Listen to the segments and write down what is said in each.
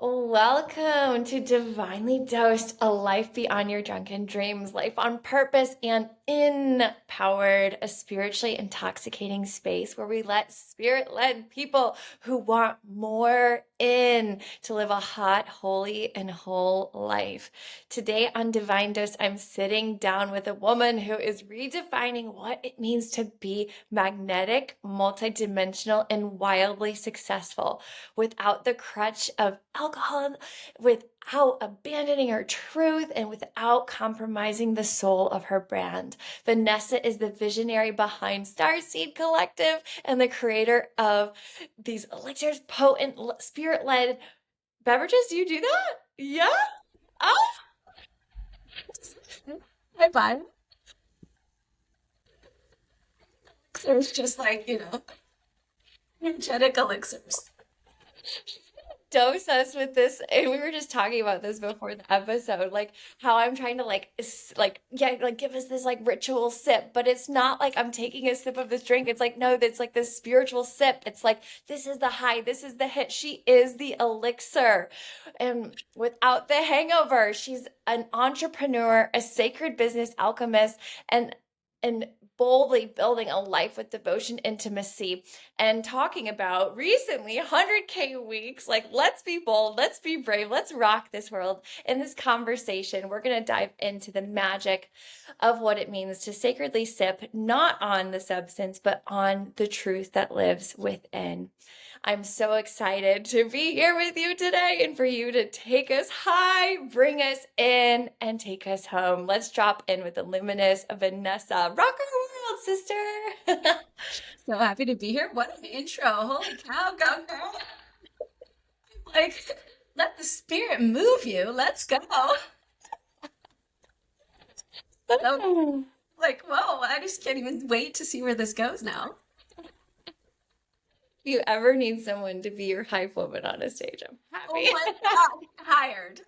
Welcome to Divinely Dosed, a life beyond your drunken dreams, life on purpose and empowered, a spiritually intoxicating space where we let spirit-led people who want more in to live a hot, holy, and whole life. Today on Divine Dose, I'm sitting down with a woman who is redefining what it means to be magnetic, multidimensional, and wildly successful without the crutch of alcohol, without abandoning her truth, and without compromising the soul of her brand. Vanessa is the visionary behind Starseed Collective and the creator of these elixirs, potent, spirit-led beverages. Do you do that? Yeah? Oh, Hi, bud. Elixirs, just like, energetic elixirs. dose us with this, and we were just talking about this before the episode, like how I'm trying to give us this like ritual sip, but it's not like I'm taking a sip of this drink. It's like, no, that's like this spiritual sip. It's like, this is the high, this is the hit. She is the elixir, and without the hangover. She's an entrepreneur, a sacred business alchemist, and boldly building a life with devotion, intimacy, and talking about recently 100K weeks. Like, let's be bold, let's be brave, let's rock this world. In this conversation, we're going to dive into the magic of what it means to sacredly sip, not on the substance, but on the truth that lives within. I'm so excited to be here with you today and for you to take us high, bring us in, and take us home. Let's drop in with the luminous Vanessa. Rock our world, sister. So happy to be here. What an intro. Holy cow, go girl. Like, let the spirit move you. Let's go. So, like, whoa, I just can't even wait to see where this goes now. If you ever need someone to be your hype woman on a stage, I'm Oh happy. my God, hired.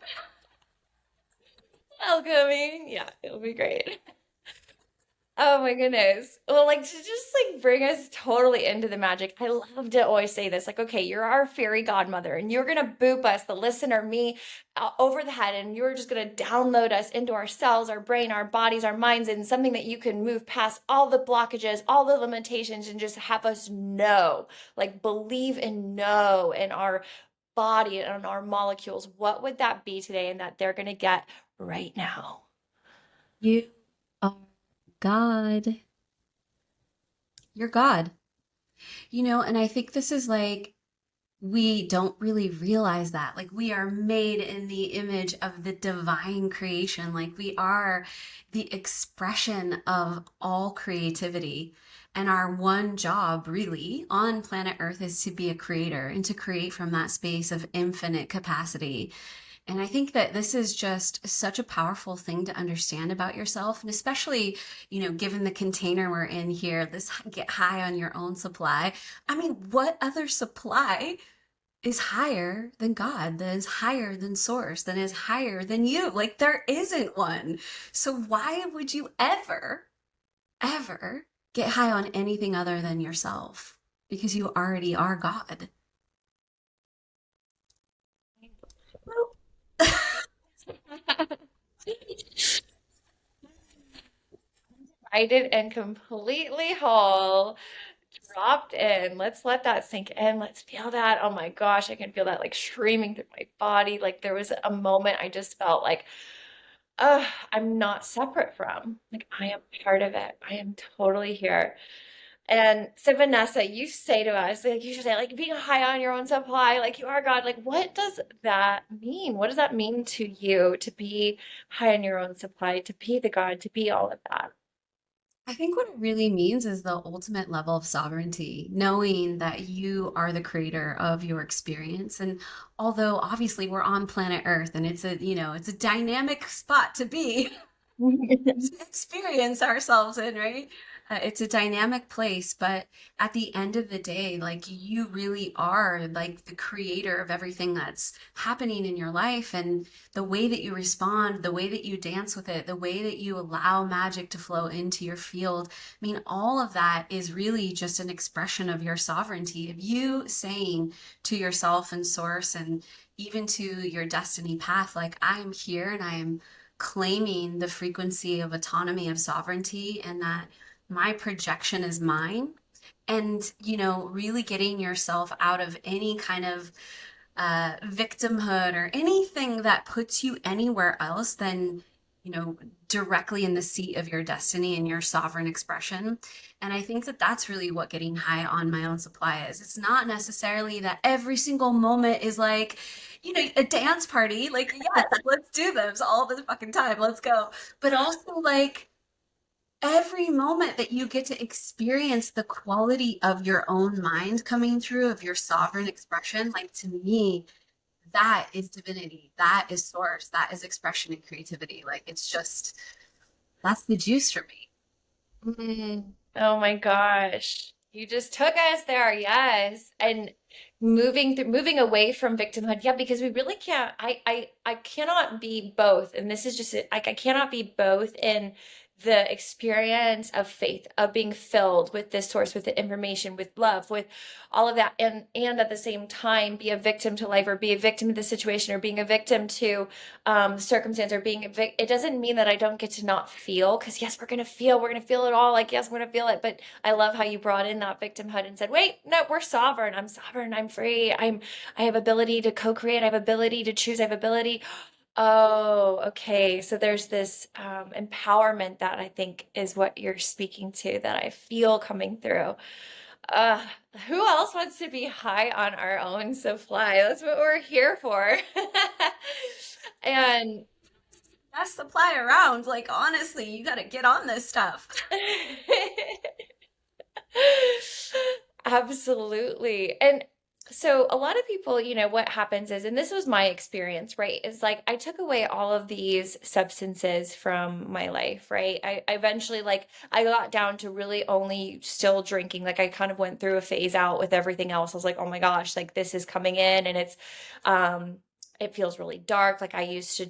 Welcoming. Yeah, it'll be great. Oh my goodness. Well, like to just like bring us totally into the magic. I love to always say this, like, okay, you're our fairy godmother and you're gonna boop us, the listener, me, over the head, and you're just gonna download us into our cells, our brain, our bodies, our minds, and something that you can move past all the blockages, all the limitations, and just have us know, like believe and know in our body and our molecules. What would that be today and that they're gonna get right now? You are God. You're God. And I think this is like, we don't really realize that. Like, we are made in the image of the divine creation. Like, we are the expression of all creativity. And our one job, really, on planet Earth is to be a creator and to create from that space of infinite capacity. And I think that this is just such a powerful thing to understand about yourself. And especially, given the container we're in here, this get high on your own supply. I mean, what other supply is higher than God, that is higher than source, that is higher than you? Like, there isn't one. So why would you ever get high on anything other than yourself? Because you already are God. Excited and completely whole, dropped in. Let's let that sink in. Let's feel that. Oh my gosh, I can feel that like streaming through my body. Like there was a moment I just felt like, I'm not separate from. Like I am part of it. I am totally here. And so Vanessa, you say to us, like you should say, like being high on your own supply, like you are God. Like, what does that mean? What does that mean to you to be high on your own supply, to be the God, to be all of that? I think what it really means is the ultimate level of sovereignty, knowing that you are the creator of your experience. And although obviously we're on planet Earth and it's a dynamic spot to be, to experience ourselves in, right? It's a dynamic place, but at the end of the day, like you really are like the creator of everything that's happening in your life. And the way that you respond, the way that you dance with it, the way that you allow magic to flow into your field. I mean, all of that is really just an expression of your sovereignty, of you saying to yourself and source and even to your destiny path, like, I'm here and I am claiming the frequency of autonomy, of sovereignty, and that my projection is mine. And, really getting yourself out of any kind of victimhood or anything that puts you anywhere else than, directly in the seat of your destiny and your sovereign expression. And I think that that's really what getting high on my own supply is. It's not necessarily that every single moment is like, a dance party. Like, yes, let's do this all the fucking time. Let's go. But also, like, every moment that you get to experience the quality of your own mind coming through, of your sovereign expression, like to me, that is divinity. That is source. That is expression and creativity. Like it's just, that's the juice for me. Oh my gosh. You just took us there, yes. And moving away from victimhood. Yeah, because we really can't I cannot be both. And this is just like I cannot be both in the experience of faith, of being filled with this source, with the information, with love, with all of that, and at the same time be a victim to life or be a victim to the situation or being a victim to circumstance or being it doesn't mean that I don't get to not feel, because yes, we're gonna feel it all, like yes, we're gonna feel it, but I love how you brought in that victimhood and said, wait, no, we're sovereign, I'm sovereign, I'm free, I have ability to co-create, I have ability to choose, I have ability. Oh, okay. So there's this empowerment that I think is what you're speaking to that I feel coming through. Uh, who else wants to be high on our own supply? That's what we're here for. And Best supply around. Like honestly, you got to get on this stuff. absolutely. And so a lot of people, what happens is, and this was my experience, right? Is like I took away all of these substances from my life, right? I eventually like I got down to really only still drinking. Like I kind of went through a phase out with everything else. I was like, oh my gosh, like this is coming in and um it feels really dark. Like I used to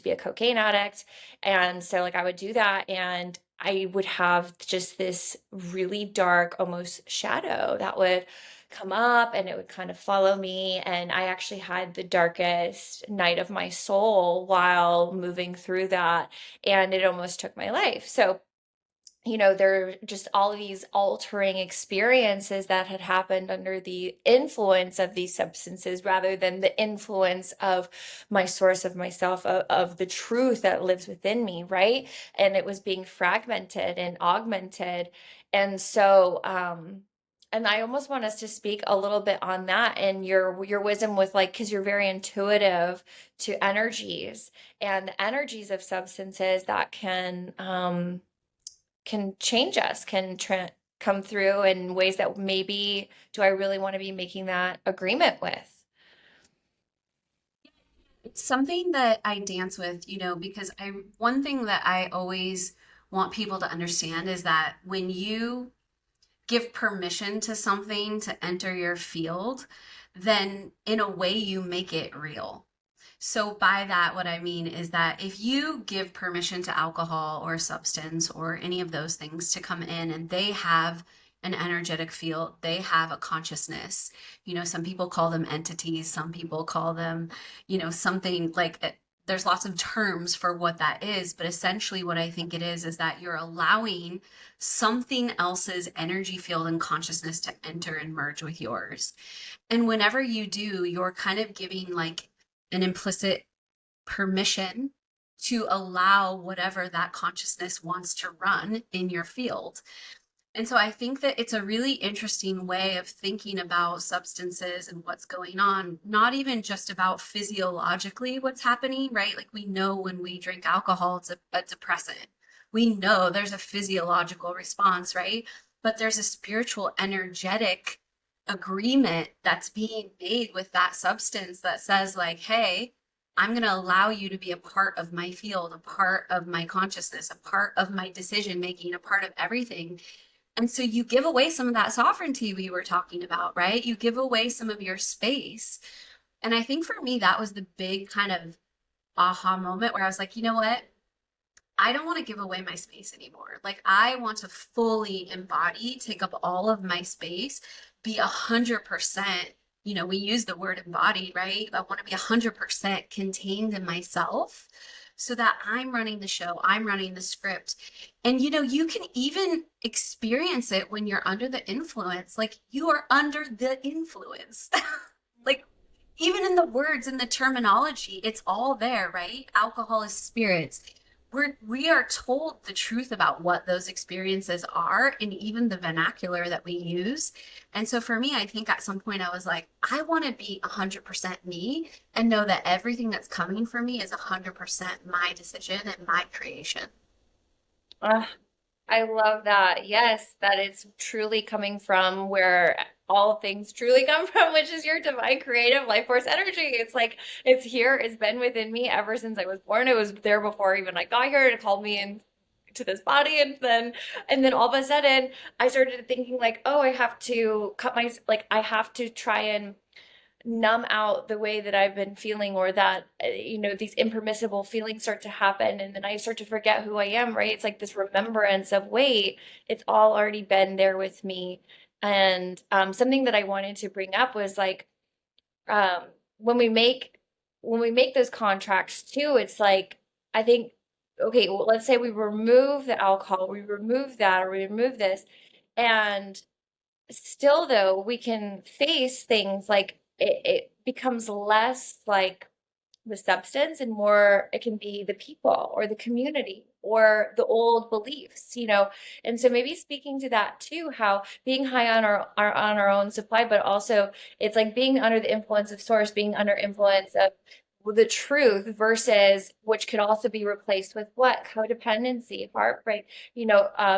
be a cocaine addict. And so like I would do that and I would have just this really dark, almost shadow that would come up and it would kind of follow me. And I actually had the darkest night of my soul while moving through that. And it almost took my life. So there are just all of these altering experiences that had happened under the influence of these substances rather than the influence of my source of myself, of the truth that lives within me, right? And it was being fragmented and augmented. And so, and I almost want us to speak a little bit on that and your wisdom with like, because you're very intuitive to energies and the energies of substances that can change us, come through in ways that maybe do I really want to be making that agreement with? It's something that I dance with, because one thing that I always want people to understand is that when you give permission to something to enter your field, then in a way you make it real. So, by that, what I mean is that if you give permission to alcohol or substance or any of those things to come in and they have an energetic field, they have a consciousness. Some people call them entities, some people call them, something like there's lots of terms for what that is. But essentially, what I think it is that you're allowing something else's energy field and consciousness to enter and merge with yours. And whenever you do, you're kind of giving like an implicit permission to allow whatever that consciousness wants to run in your field. And so I think that it's a really interesting way of thinking about substances and what's going on, not even just about physiologically what's happening, right? Like we know when we drink alcohol, it's a depressant. We know there's a physiological response, right? But there's a spiritual, energetic agreement that's being made with that substance that says, like, hey, I'm going to allow you to be a part of my field, a part of my consciousness, a part of my decision making, a part of everything. And so you give away some of that sovereignty we were talking about, right? You give away some of your space. And I think for me, that was the big kind of aha moment where I was like, you know what? I don't want to give away my space anymore. Like I want to fully embody, take up all of my space, be 100%, we use the word embody, right? I want to be 100% contained in myself so that I'm running the show, I'm running the script. And you can even experience it when you're under the influence. Like you are under the influence. Like even in the words and the terminology, it's all there, right? Alcohol is spirits. We are told the truth about what those experiences are and even the vernacular that we use. And so for me, I think at some point I was like, I want to be 100% me and know that everything that's coming for me is 100% my decision and my creation. Ah, I love that. Yes, that it's truly coming from where all things truly come from, which is your divine creative life force energy. It's like it's here, it's been within me ever since I was born. It was there before even I got here. It called me in to this body, and then all of a sudden I started thinking like, oh, I have to cut my like I have to try and numb out the way that I've been feeling, or that these impermissible feelings start to happen, and then I start to forget who I am, right? It's like this remembrance of, wait, it's all already been there with me. And something that I wanted to bring up was like, um when we make those contracts too, it's like, I think, okay, well, let's say we remove the alcohol, we remove that, or we remove this, and still though we can face things like it becomes less like the substance and more it can be the people or the community or the old beliefs. And so maybe speaking to that too, how being high on our own supply, but also it's like being under the influence of source, being under influence of the truth, versus which could also be replaced with what? Codependency, heartbreak,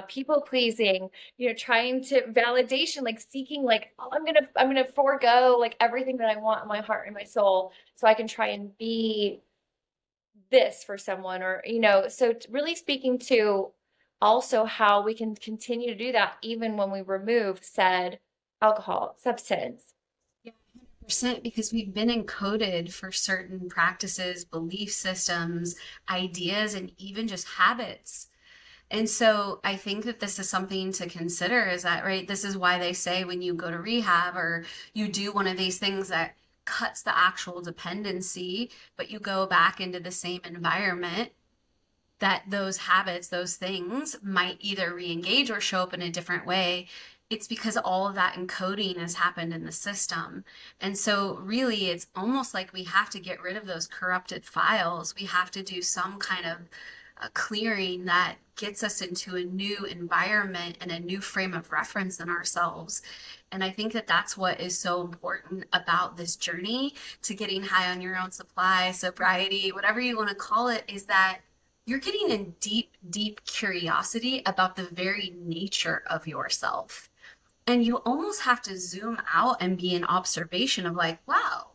people pleasing, trying to validation, like seeking, like, oh, I'm gonna forego like everything that I want in my heart and my soul so I can try and be this for someone, or so really speaking to also how we can continue to do that even when we remove said alcohol substance. Yeah, 100%, because we've been encoded for certain practices, belief systems, ideas, and even just habits. And so I think that this is something to consider, is that, right? This is why they say when you go to rehab or you do one of these things that cuts the actual dependency, but you go back into the same environment, that those habits, those things might either re-engage or show up in a different way. It's because all of that encoding has happened in the system. And so really it's almost like we have to get rid of those corrupted files. We have to do some kind of a clearing that gets us into a new environment and a new frame of reference in ourselves. And I think that that's what is so important about this journey to getting high on your own supply, sobriety, whatever you want to call it, is that you're getting in deep, deep curiosity about the very nature of yourself. And you almost have to zoom out and be in observation of like, wow,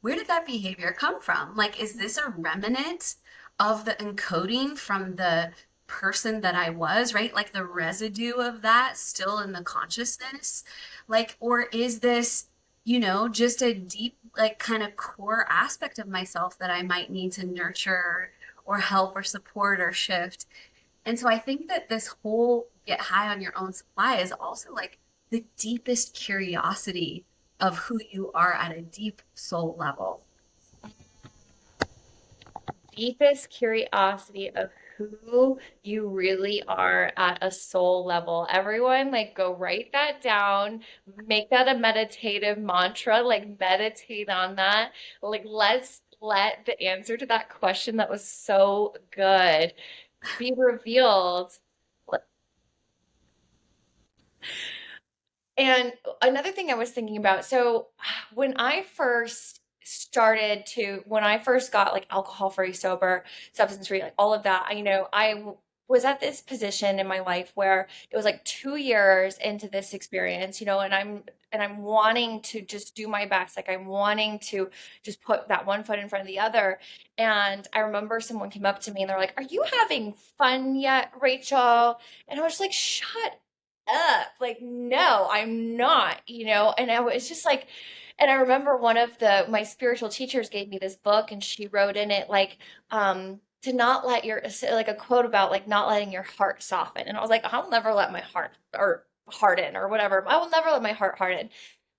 where did that behavior come from? Like, is this a remnant of the encoding from the person that I was, right? Like the residue of that still in the consciousness? Like, or is this, just a deep, like kind of core aspect of myself that I might need to nurture or help or support or shift? And so I think that this whole get high on your own supply is also like the deepest curiosity of who you are at a deep soul level. Deepest curiosity of who you really are at a soul level. Everyone, like, go write that down, make that a meditative mantra, like, meditate on that. Like, let's let the answer to that question that was so good be revealed. And another thing I was thinking about, so when I first got like alcohol free, sober, substance free, like all of that, I was at this position in my life where it was like 2 years into this experience, and I'm wanting to just do my best. Like I'm wanting to just put that one foot in front of the other. And I remember someone came up to me and they're like, "Are you having fun yet, Rachel?" And I was just like, "Shut up." Like, no, I'm not, and I was just like, and I remember one of the my spiritual teachers gave me this book and she wrote in it like, to not let your, like a quote about like not letting your heart soften. And I was like, I'll never let my heart or harden or whatever. I will never let my heart harden.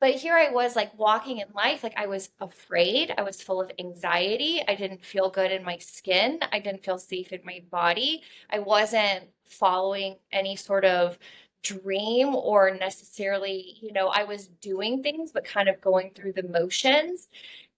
But here I was like walking in life, like I was afraid. I was full of anxiety. I didn't feel good in my skin. I didn't feel safe in my body. I wasn't following any sort of dream or necessarily, I was doing things, but kind of going through the motions.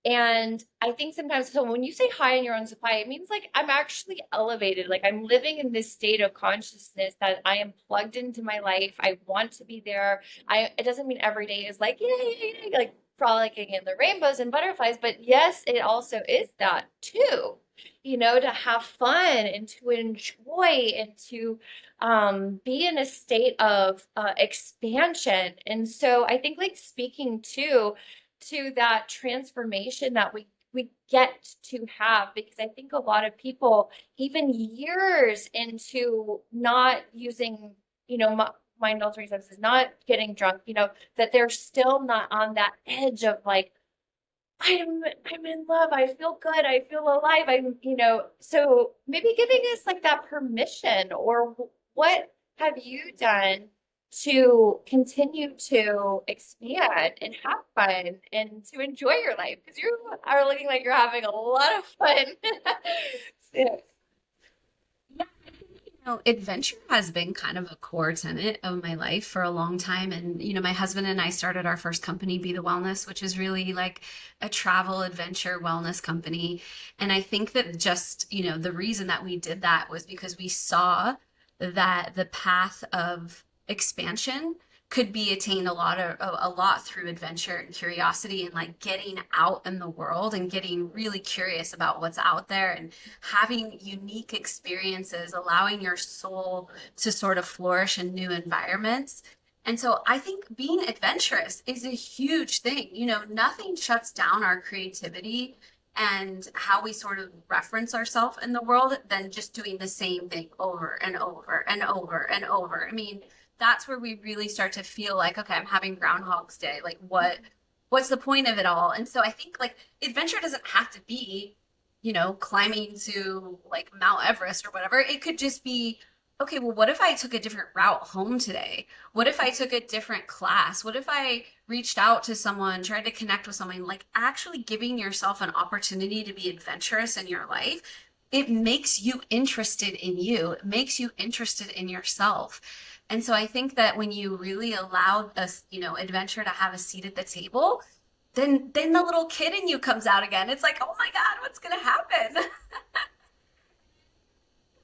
And I think sometimes, so when you say high in your own supply, it means like I'm actually elevated. Like I'm living in this state of consciousness that I am plugged into my life. I want to be there. It doesn't mean every day is like, yay, like frolicking in the rainbows and butterflies. But yes, it also is that too, to have fun and to enjoy and to be in a state of expansion. And so I think like speaking to that transformation that we get to have, because I think a lot of people, even years into not using, mind altering substances, not getting drunk, that they're still not on that edge of like, I'm in love, I feel good, I feel alive, so maybe giving us like that permission, or what have you done to continue to expand and have fun and to enjoy your life? Because you are looking like you're having a lot of fun. So, Adventure has been kind of a core tenet of my life for a long time. And, my husband and I started our first company, Be the Wellness, which is really like a travel adventure wellness company. And I think that just, the reason that we did that was because we saw that the path of expansion could be attained a lot through adventure and curiosity and like getting out in the world and getting really curious about what's out there and having unique experiences, allowing your soul to sort of flourish in new environments. And so I think being adventurous is a huge thing. Nothing shuts down our creativity and how we sort of reference ourselves in the world than just doing the same thing over and over and over and over. I mean, that's where we really start to feel like, okay, I'm having Groundhog's Day. Like, what's the point of it all? And so I think like adventure doesn't have to be, climbing to like Mount Everest or whatever. It could just be, okay, well, what if I took a different route home today? What if I took a different class? What if I reached out to someone, tried to connect with someone, like actually giving yourself an opportunity to be adventurous in your life? It makes you interested in you. It makes you interested in yourself. And so I think that when you really allow us, adventure to have a seat at the table, then the little kid in you comes out again. It's like, oh my God, what's gonna happen?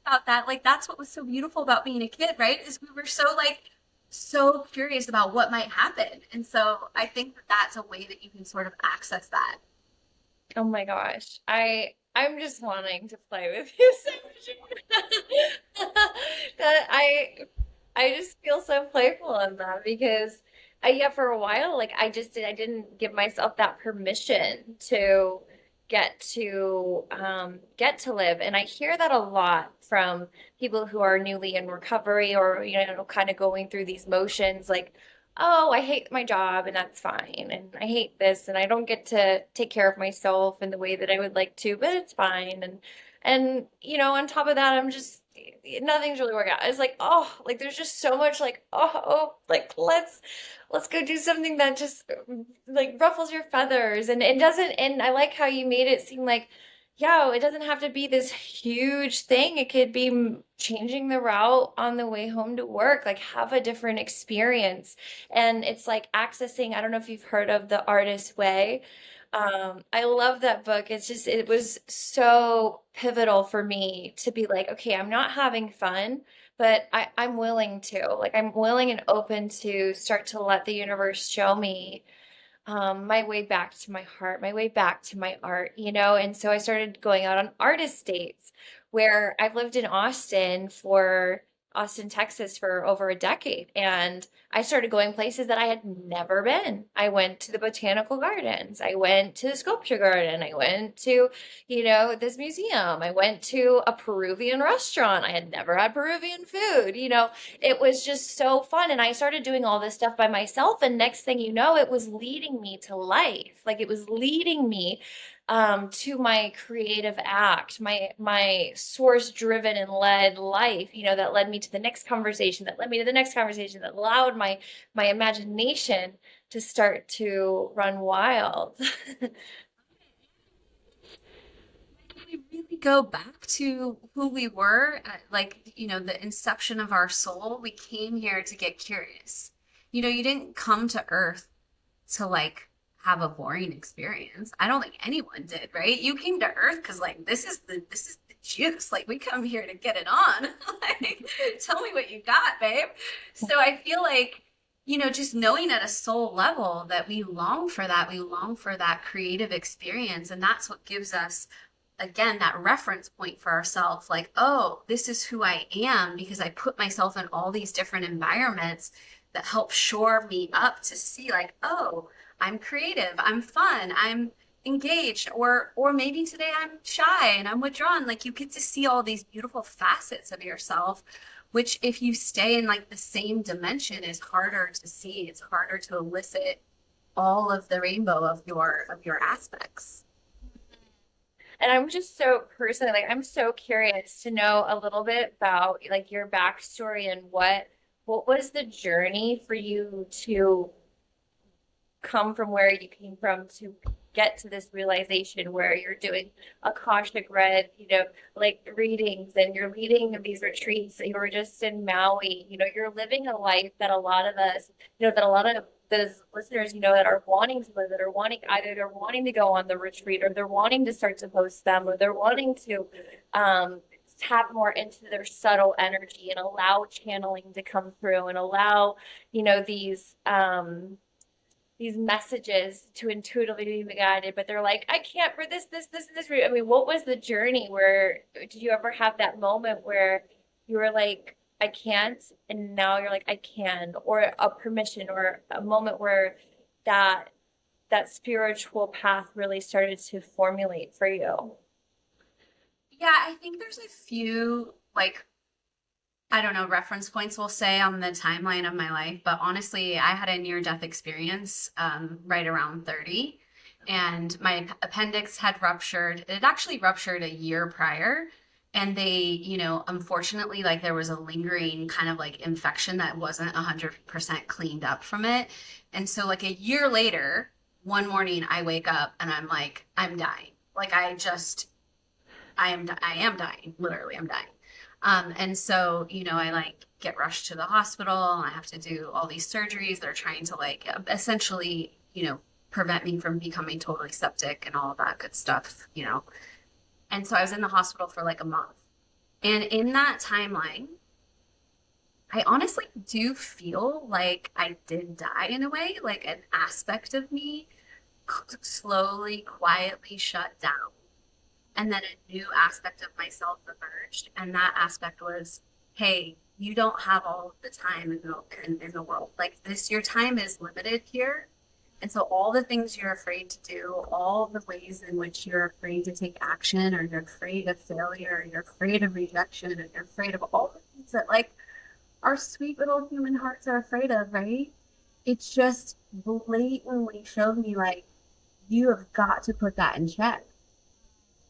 About that. Like that's what was so beautiful about being a kid, right? Is we were so curious about what might happen. And so I think that that's a way that you can sort of access that. oh my gosh, I'm just wanting to play with you so much. That I just feel so playful in that because yeah, for a while, like I didn't give myself that permission to get to live. And I hear that a lot from people who are newly in recovery or, kind of going through these motions like, oh, I hate my job and that's fine. And I hate this and I don't get to take care of myself in the way that I would like to, but it's fine. And on top of that, I'm just nothing's really working out. It's like, oh, like there's just so much like, oh, like let's go do something that just like ruffles your feathers. And it doesn't, and I like how you made it seem like, yeah, it doesn't have to be this huge thing. It could be changing the route on the way home to work, like have a different experience. And it's like accessing, I don't know if you've heard of The Artist's Way. I love that book. It was so pivotal for me to be like, okay, I'm not having fun, but I'm willing to. Like, I'm willing and open to start to let the universe show me my way back to my heart, my way back to my art, And so I started going out on artist dates where I've lived in Austin, Texas for over a decade. And I started going places that I had never been. I went to the botanical gardens. I went to the sculpture garden. I went to, this museum. I went to a Peruvian restaurant. I had never had Peruvian food, It was just so fun. And I started doing all this stuff by myself. And next thing you know, it was leading me to life. Like it was leading me to my creative act, my source driven and led life, that led me to the next conversation, that led me to the next conversation, that allowed my imagination to start to run wild. We really go back to who we were at, like, the inception of our soul. We came here to get curious. You didn't come to Earth to like have a boring experience. I don't think anyone did, right? You came to Earth because like this is the juice. Like we come here to get it on. Like, tell me what you got, babe. So I feel like, just knowing at a soul level that we long for that, we long for that creative experience. And that's what gives us, again, that reference point for ourselves. Like, oh, this is who I am because I put myself in all these different environments that help shore me up to see like, oh, I'm creative, I'm fun, I'm engaged, or maybe today I'm shy and I'm withdrawn. Like you get to see all these beautiful facets of yourself, which if you stay in like the same dimension is harder to see. It's harder to elicit all of the rainbow of your aspects. And I'm just so personally, like, I'm so curious to know a little bit about like your backstory and what was the journey for you to come from where you came from to get to this realization where you're doing Akashic read, like readings and you're leading these retreats. You were just in Maui, you're living a life that a lot of us, that a lot of those listeners, that are wanting to live, that are wanting either they're wanting to go on the retreat or they're wanting to start to host them or they're wanting to tap more into their subtle energy and allow channeling to come through and allow, these messages to intuitively be guided, but they're like, I can't for this, and this. I mean, what was the journey where did you ever have that moment where you were like, I can't, and now you're like, I can, or a permission, or a moment where that that spiritual path really started to formulate for you? Yeah, I think there's a few like, I don't know, reference points we'll say on the timeline of my life, but honestly, I had a near death experience right around 30, and my appendix had ruptured. It had actually ruptured a year prior. And they, unfortunately, like there was a lingering kind of like infection that wasn't 100% cleaned up from it. And so, like a year later, one morning I wake up and I'm like, I'm dying. Like I am dying. Literally, I'm dying. And so, I like get rushed to the hospital and I have to do all these surgeries. They're trying to like essentially, prevent me from becoming totally septic and all of that good stuff. And so I was in the hospital for like a month. And in that timeline, I honestly do feel like I did die in a way, like an aspect of me slowly, quietly shut down, and then a new aspect of myself emerged. And that aspect was, hey, you don't have all of the time in the world. Like this, your time is limited here. And so all the things you're afraid to do, all the ways in which you're afraid to take action, or you're afraid of failure, or you're afraid of rejection, and you're afraid of all the things that like our sweet little human hearts are afraid of, right? It's just blatantly showed me like you have got to put that in check.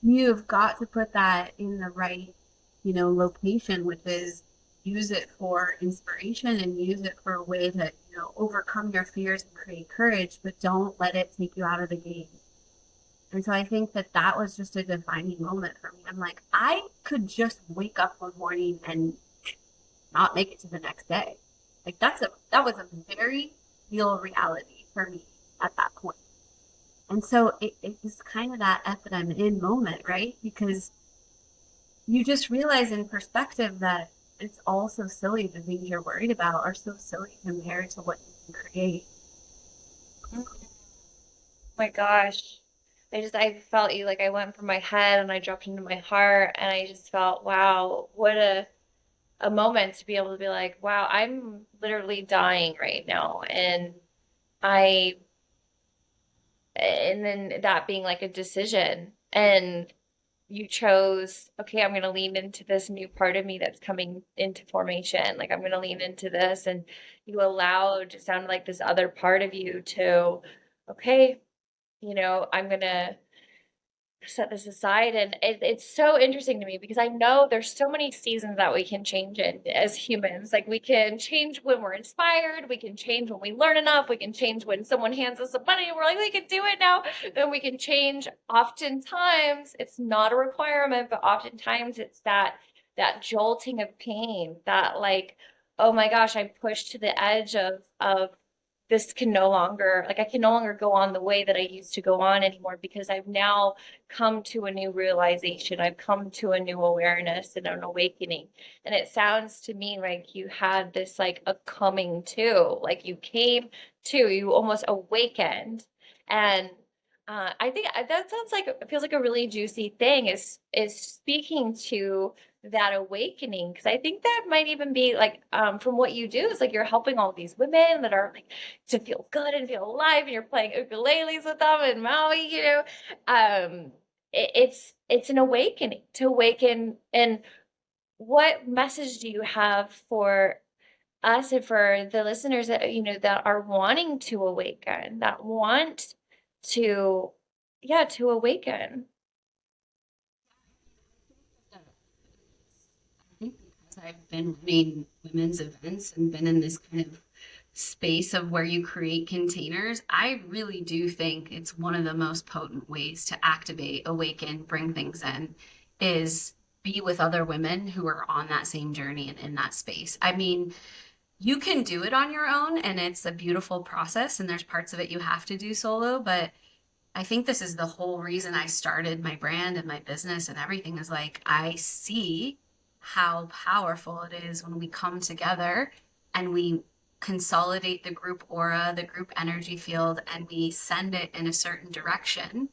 You've got to put that in the right, location, which is use it for inspiration and use it for a way to, overcome your fears and create courage, but don't let it take you out of the game. And so I think that that was just a defining moment for me. I'm like, I could just wake up one morning and not make it to the next day. Like that was a very real reality for me at that point. And so it was kind of that F that I'm in moment, right? Because you just realize in perspective that it's all so silly. The things you're worried about are so silly compared to what you can create. my gosh. I felt you, like I went from my head and I dropped into my heart, and I just felt, wow, what a moment to be able to be like, wow, I'm literally dying right now. I, and then that being like a decision. And you chose, okay, I'm going to lean into this new part of me that's coming into formation. Like, I'm going to lean into this. And you allowed, it sounded like this other part of you to, okay, I'm going to set this aside. And it's so interesting to me because I know there's so many seasons that we can change in as humans. Like, we can change when we're inspired, we can change when we learn enough, we can change when someone hands us some money and we're like, we can do it now. Then we can change. Oftentimes it's not a requirement, but oftentimes it's that jolting of pain, that like, oh my gosh, I'm pushed to the edge of this can no longer, like, I can no longer go on the way that I used to go on anymore, because I've now come to a new realization. I've come to a new awareness and an awakening. And it sounds to me like you had this like a coming to, like you came to, you almost awakened. And I think that sounds like, it feels like a really juicy thing, is speaking to that awakening, because I think that might even be like, from what you do, is like you're helping all these women that are like to feel good and feel alive, and you're playing ukuleles with them in Maui, it's an awakening, to awaken. And what message do you have for us and for the listeners that that are wanting to awaken, that want to, yeah, to awaken? I think because I've been running women's events and been in this kind of space of where you create containers, I really do think it's one of the most potent ways to activate, awaken, bring things in is be with other women who are on that same journey and in that space. I mean, you can do it on your own and it's a beautiful process and there's parts of it you have to do solo, but I think this is the whole reason I started my brand and my business and everything is like I see how powerful it is when we come together and we consolidate the group aura, the group energy field, and we send it in a certain direction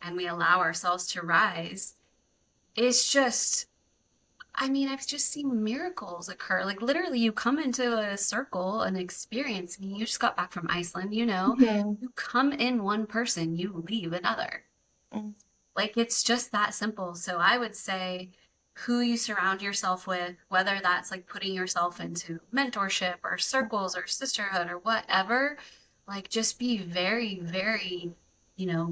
and we allow ourselves to rise. It's just, I mean, I've just seen miracles occur. Like literally, you come into a circle, an experience. I mean, you just got back from Iceland, Mhm. you come in one person, you leave another. Mm. Like it's just that simple. So I would say who you surround yourself with, whether that's like putting yourself into mentorship or circles or sisterhood or whatever, like just be very, very,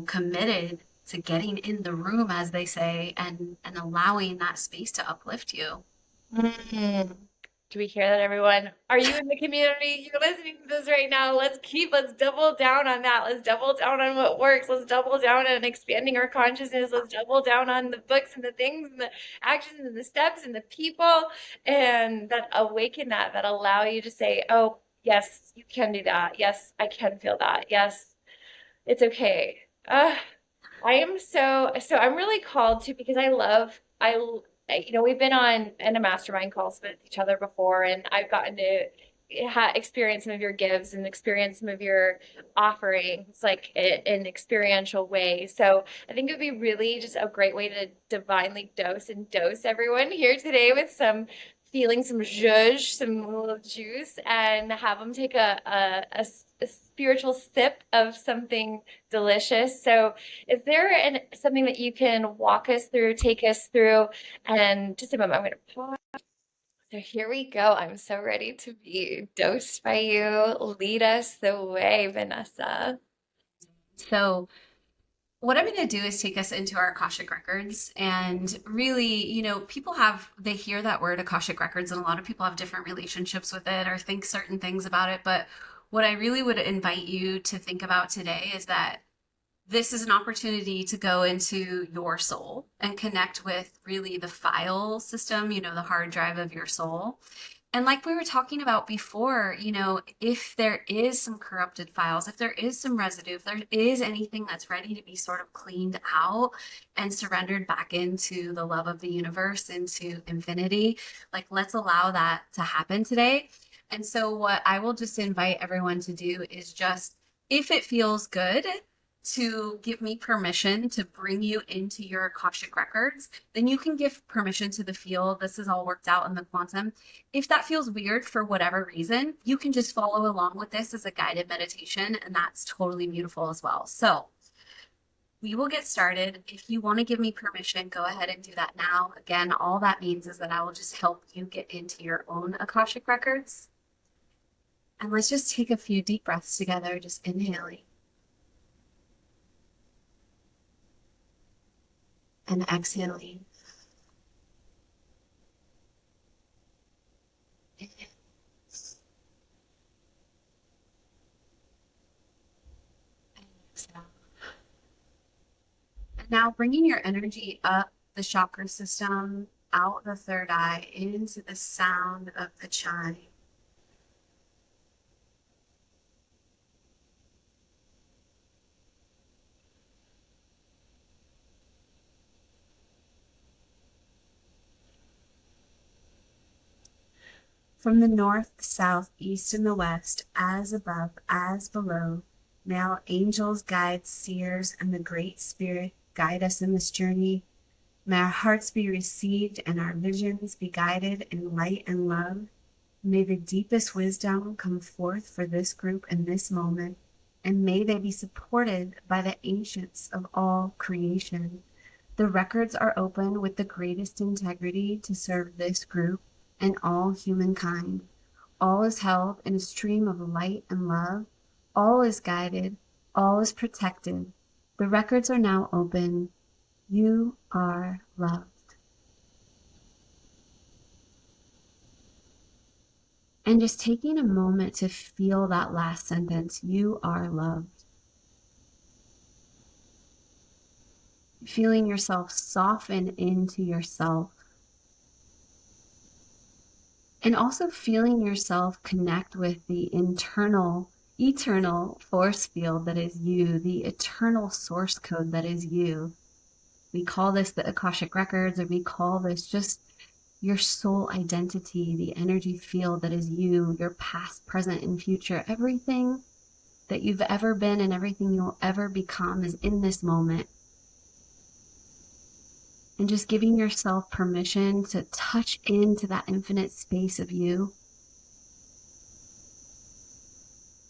committed to getting in the room, as they say, and allowing that space to uplift you. Mm. Do we hear that, everyone? Are you in the community? You're listening to this right now. Let's double down on that. Let's double down on what works. Let's double down on expanding our consciousness. Let's double down on the books and the things and the actions and the steps and the people, and that awaken that allow you to say, oh, yes, you can do that. Yes, I can feel that. Yes, it's okay. I am so I'm really called to, because we've been on in a mastermind calls with each other before, and I've gotten to experience some of your gifts and experience some of your offerings, like in experiential ways. So I think it would be really just a great way to divinely dose everyone here today with some feeling, some zhuzh, some little juice, and have them take a spiritual sip of something delicious. So is there something that you can walk us through, take us through? And just a moment, I'm going to pause. So here we go. I'm so ready to be dosed by you. Lead us the way, Vanessa. So what I'm going to do is take us into our Akashic records and really, people they hear that word Akashic records and a lot of people have different relationships with it or think certain things about it. But what I really would invite you to think about today is that this is an opportunity to go into your soul and connect with really the file system, the hard drive of your soul. And like we were talking about before, if there is some corrupted files, if there is some residue, if there is anything that's ready to be sort of cleaned out and surrendered back into the love of the universe, into infinity, like let's allow that to happen today. And so, what I will just invite everyone to do is just, if it feels good, to give me permission to bring you into your Akashic records, then you can give permission to the field. This is all worked out in the quantum. If that feels weird for whatever reason, you can just follow along with this as a guided meditation, and that's totally beautiful as well. So we will get started. If you want to give me permission, go ahead and do that now. Again, all that means is that I will just help you get into your own Akashic records. And let's just take a few deep breaths together, just inhaling and exhaling. Inhale. And exhale. And now bringing your energy up the chakra system, out the third eye, into the sound of the chime. From the north, the south, east, and the west, as above, as below, may all angels, guides, seers, and the Great Spirit guide us in this journey. May our hearts be received and our visions be guided in light and love. May the deepest wisdom come forth for this group in this moment, and may they be supported by the ancients of all creation. The records are open with the greatest integrity to serve this group and all humankind. All is held in a stream of light and love. All is guided. All is protected. The records are now open. You are loved. And just taking a moment to feel that last sentence, you are loved. Feeling yourself soften into yourself. And also feeling yourself connect with the internal, eternal force field that is you, the eternal source code that is you. We call this the Akashic Records, or we call this just your soul identity, the energy field that is you, your past, present, and future. Everything that you've ever been and everything you'll ever become is in this moment. And just giving yourself permission to touch into that infinite space of you.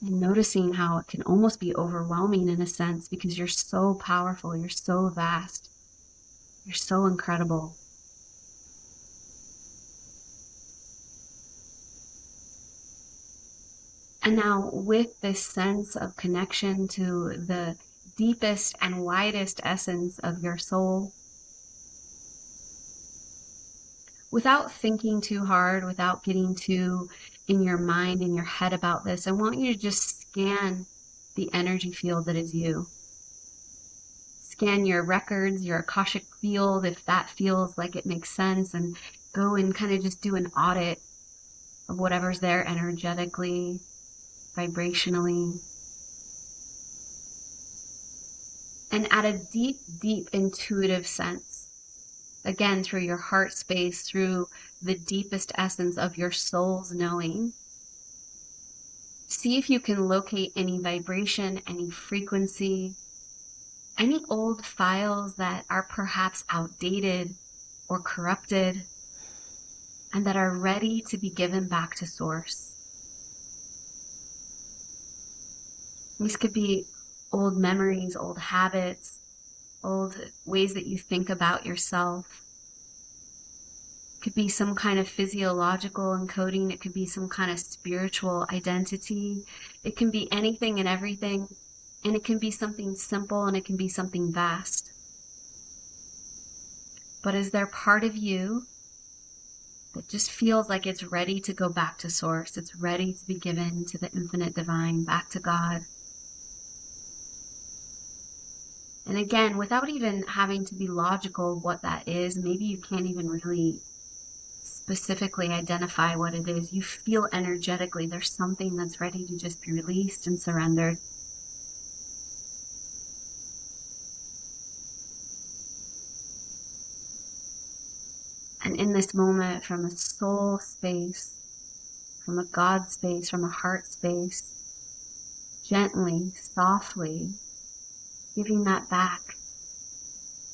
And noticing how it can almost be overwhelming in a sense because you're so powerful, you're so vast, you're so incredible. And now with this sense of connection to the deepest and widest essence of your soul, without thinking too hard, without getting too in your mind, in your head about this, I want you to just scan the energy field that is you. Scan your records, your Akashic field, if that feels like it makes sense, and go and kind of just do an audit of whatever's there energetically, vibrationally. And at a deep, deep intuitive sense, again, through your heart space, through the deepest essence of your soul's knowing, see if you can locate any vibration, any frequency, any old files that are perhaps outdated or corrupted and that are ready to be given back to source. These could be old memories, old habits, old ways that you think about yourself. It could be some kind of physiological encoding. It could be some kind of spiritual identity. It can be anything and everything. And it can be something simple and it can be something vast. But is there part of you that just feels like it's ready to go back to source? It's ready to be given to the infinite divine, back to God. And again, without even having to be logical of what that is, maybe you can't even really specifically identify what it is. You feel energetically there's something that's ready to just be released and surrendered. And in this moment, from a soul space, from a God space, from a heart space, gently, softly, giving that back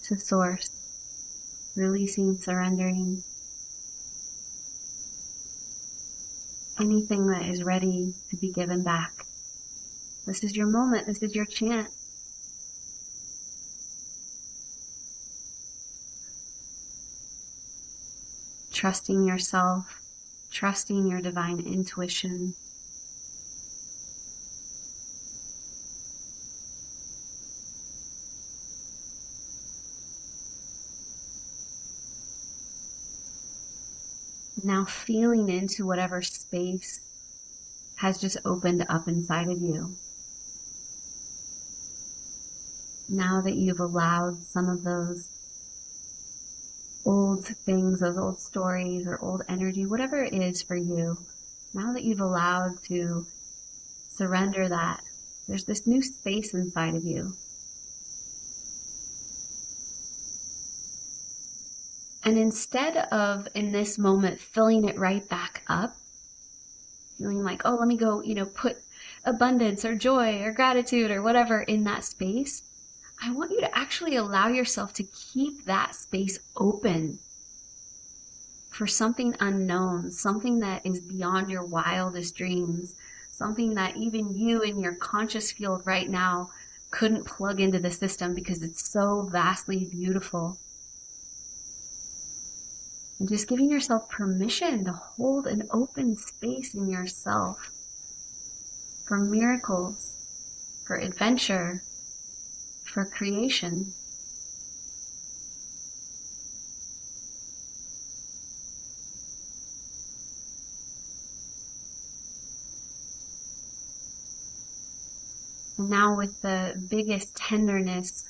to source, releasing, surrendering anything that is ready to be given back. This is your moment. This is your chance. Trusting yourself, trusting your divine intuition. Now feeling into whatever space has just opened up inside of you. Now that you've allowed some of those old things, those old stories or old energy, whatever it is for you, now that you've allowed to surrender that, there's this new space inside of you. And instead of in this moment filling it right back up, feeling like, oh, let me go, put abundance or joy or gratitude or whatever in that space, I want you to actually allow yourself to keep that space open for something unknown, something that is beyond your wildest dreams, something that even you in your conscious field right now couldn't plug into the system because it's so vastly beautiful. And just giving yourself permission to hold an open space in yourself for miracles, for adventure, for creation. And now with the biggest tenderness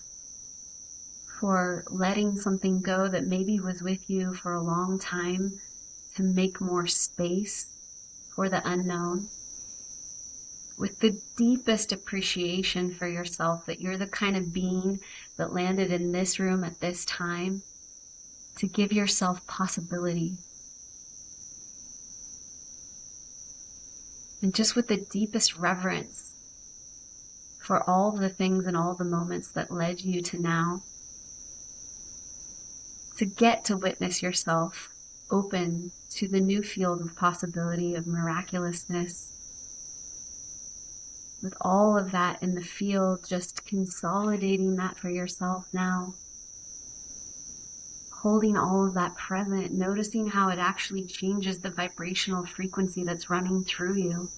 for letting something go that maybe was with you for a long time, to make more space for the unknown. With the deepest appreciation for yourself, that you're the kind of being that landed in this room at this time, to give yourself possibility. And just with the deepest reverence for all the things and all the moments that led you to now, to get to witness yourself open to the new field of possibility, of miraculousness. With all of that in the field, just consolidating that for yourself now. Holding all of that present, noticing how it actually changes the vibrational frequency that's running through you.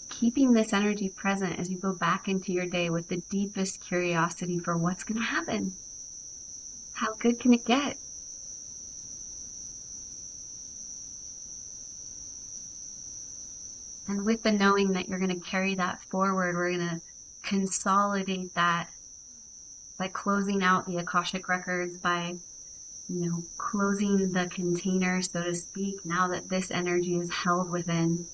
Keeping this energy present as you go back into your day with the deepest curiosity for what's going to happen. How good can it get? And with the knowing that you're going to carry that forward, we're going to consolidate that by closing out the Akashic records, by closing the container, so to speak, now that this energy is held within.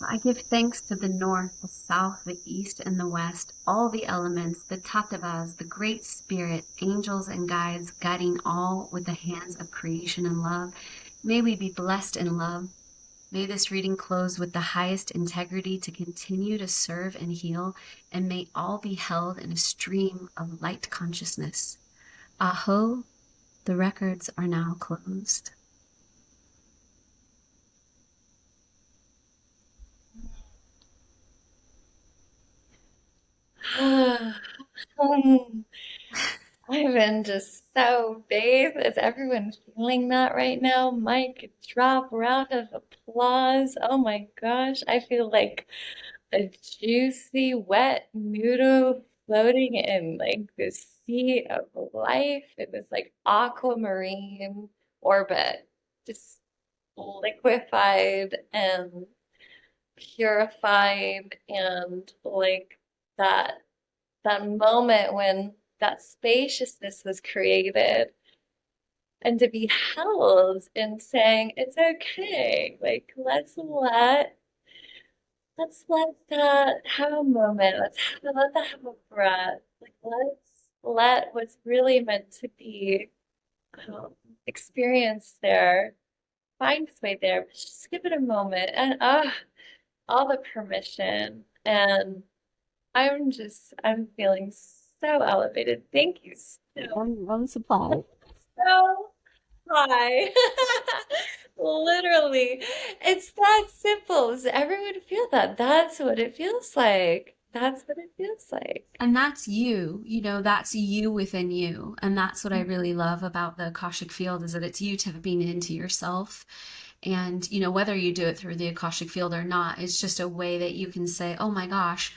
I give thanks to the north, the south, the east, and the west, all the elements, the tattvas, the great spirit, angels and guides, guiding all with the hands of creation and love. May we be blessed in love. May this reading close with the highest integrity to continue to serve and heal, and may all be held in a stream of light consciousness. Aho, the records are now closed. I've been just so bathed. Is everyone feeling that right now? Mic drop, round of applause. Oh my gosh, I feel like a juicy, wet noodle floating in like this sea of life in this like aquamarine orbit, just liquefied and purified and like that that moment when that spaciousness was created and to be held in saying it's okay, like let's let that have a moment, let that have a breath, like let's let what's really meant to be um, experience there, find its way there. But just give it a moment and all the permission. And I'm feeling so elevated. Thank you I'm supply. so high. Literally. It's that simple. Does everyone feel that? That's what it feels like. That's what it feels like. And that's that's you within you. And that's what I really love about the Akashic field is that it's you tapping into yourself. And, whether you do it through the Akashic field or not, it's just a way that you can say, oh my gosh,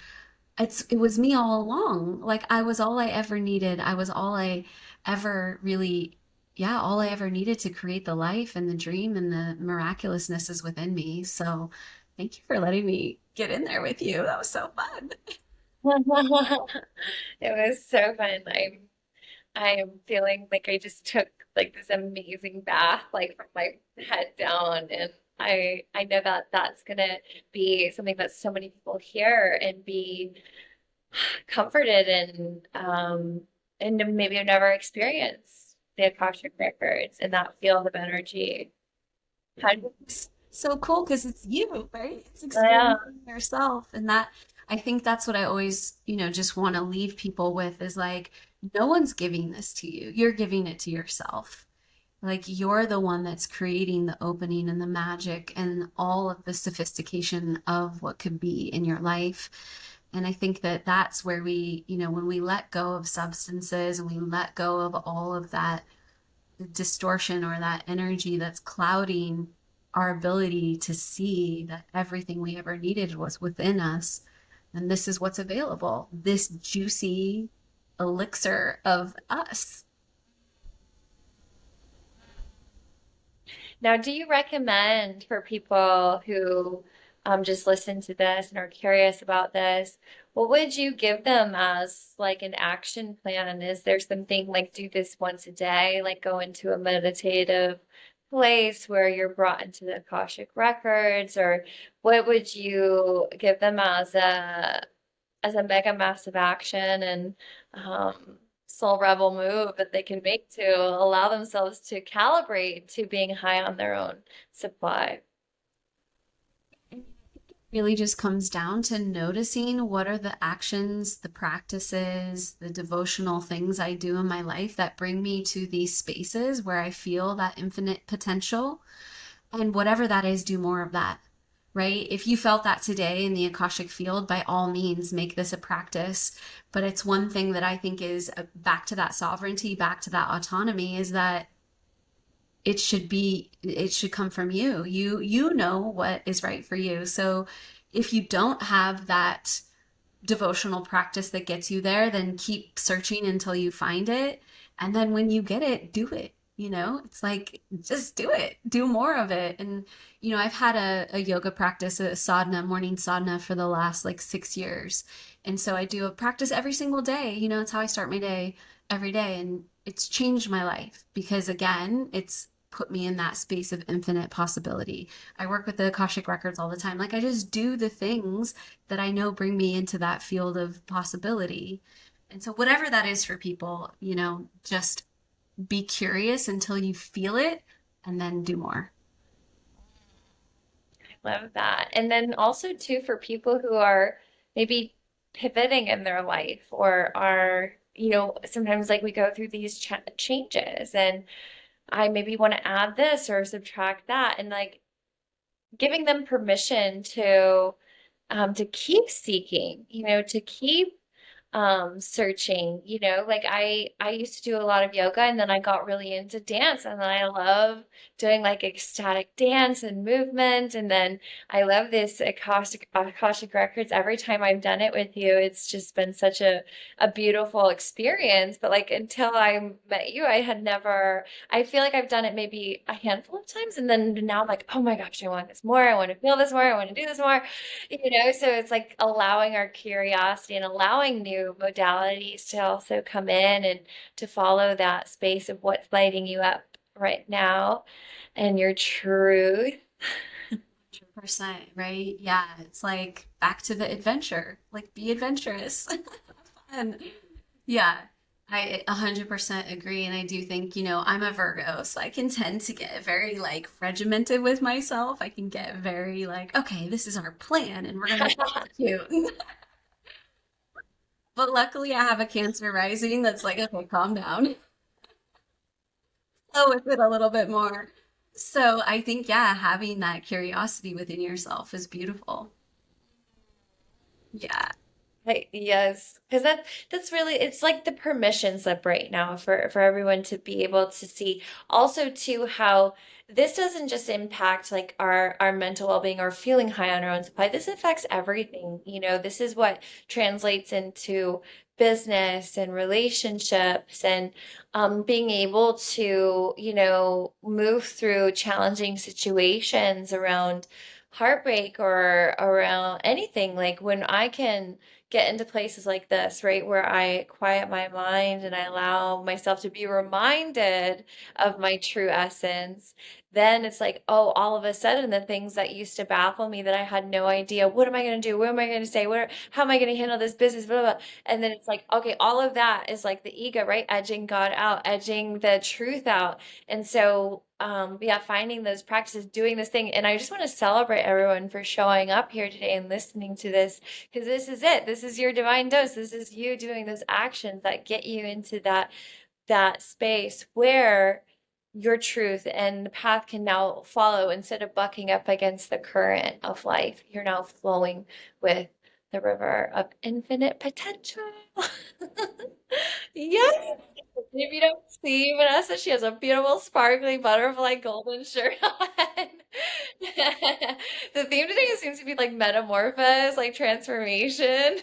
it was me all along. Like I was all I ever needed. I was all I ever really, yeah, all I ever needed to create the life and the dream and the miraculousness is within me. So thank you for letting me get in there with you. That was so fun. It was so fun. I am feeling like I just took like this amazing bath like from my head down, and I know that that's gonna be something that so many people hear and be comforted and maybe have never experienced the Akashic records and that field of energy. How do So cool because it's you, right? It's yeah. experiencing yourself. And that, I think that's what I always, just want to leave people with is like, no one's giving this to you. You're giving it to yourself. Like you're the one that's creating the opening and the magic and all of the sophistication of what could be in your life. And I think that that's where we, when we let go of substances and we let go of all of that distortion or that energy that's clouding our ability to see that everything we ever needed was within us. And this is what's available, this juicy elixir of us. Now, do you recommend for people who just listen to this and are curious about this, what would you give them as like an action plan? Is there something like do this once a day, like go into a meditative place where you're brought into the Akashic records, or what would you give them as a mega massive action and soul rebel move that they can make to allow themselves to calibrate to being high on their own supply? Really just comes down to noticing what are the actions, the practices, the devotional things I do in my life that bring me to these spaces where I feel that infinite potential. And whatever that is, do more of that, right? If you felt that today in the Akashic field, by all means, make this a practice. But it's one thing that I think is back to that sovereignty, back to that autonomy, is that it should come from you. You know what is right for you. So if you don't have that devotional practice that gets you there, then keep searching until you find it. And then when you get it, do it. It's like just do it, do more of it. And, I've had a yoga practice, a sadhana, morning sadhana for the last like 6 years. And so I do a practice every single day. It's how I start my day every day. And it's changed my life because, again, it's put me in that space of infinite possibility. I work with the Akashic records all the time. Like I just do the things that I know bring me into that field of possibility. And so, whatever that is for people, just be curious until you feel it and then do more. Love that. And then also too for people who are maybe pivoting in their life or are, sometimes like we go through these changes and I maybe want to add this or subtract that and like giving them permission to keep seeking, to keep searching, like I used to do a lot of yoga and then I got really into dance and then I love doing like ecstatic dance and movement and then I love this Akashic records. Every time I've done it with you, it's just been such a beautiful experience. But like until I met you, I had never I feel like I've done it maybe a handful of times and then now I'm like, oh my gosh, I want this more. I want to feel this more. I want to do this more. So it's like allowing our curiosity and allowing new modalities to also come in and to follow that space of what's lighting you up right now and your truth. 100%, right? Yeah, it's like back to the adventure. Like be adventurous. Fun. Yeah. I 100% agree. And I do think, I'm a Virgo, so I can tend to get very like regimented with myself. I can get very like, okay, this is our plan and we're going to execute. But luckily, I have a Cancer rising that's like, okay, calm down, flow with it a little bit more. So I think, yeah, having that curiosity within yourself is beautiful. Yeah. Right, yes, because that's really it's like the permission slip right now for everyone to be able to see. Also, too, how this doesn't just impact like our mental well-being or feeling high on our own supply. This affects everything. This is what translates into business and relationships and being able to move through challenging situations around heartbreak or around anything. Like when I can get into places like this, right, where I quiet my mind and I allow myself to be reminded of my true essence, then it's like, oh, all of a sudden the things that used to baffle me that I had no idea, what am I going to do? What am I going to say? How am I going to handle this business? Blah, blah, blah. And then it's like, okay, all of that is like the ego, right? Edging God out, edging the truth out. And so, yeah, finding those practices, doing this thing. And I just want to celebrate everyone for showing up here today and listening to this because this is it. This is your divine dose. This is you doing those actions that get you into that space where your truth and the path can now follow instead of bucking up against the current of life. You're now flowing with the river of infinite potential. Yes. If you don't see Vanessa, she has a beautiful, sparkly, butterfly golden shirt on. The theme today seems to be like metamorphosis, like transformation.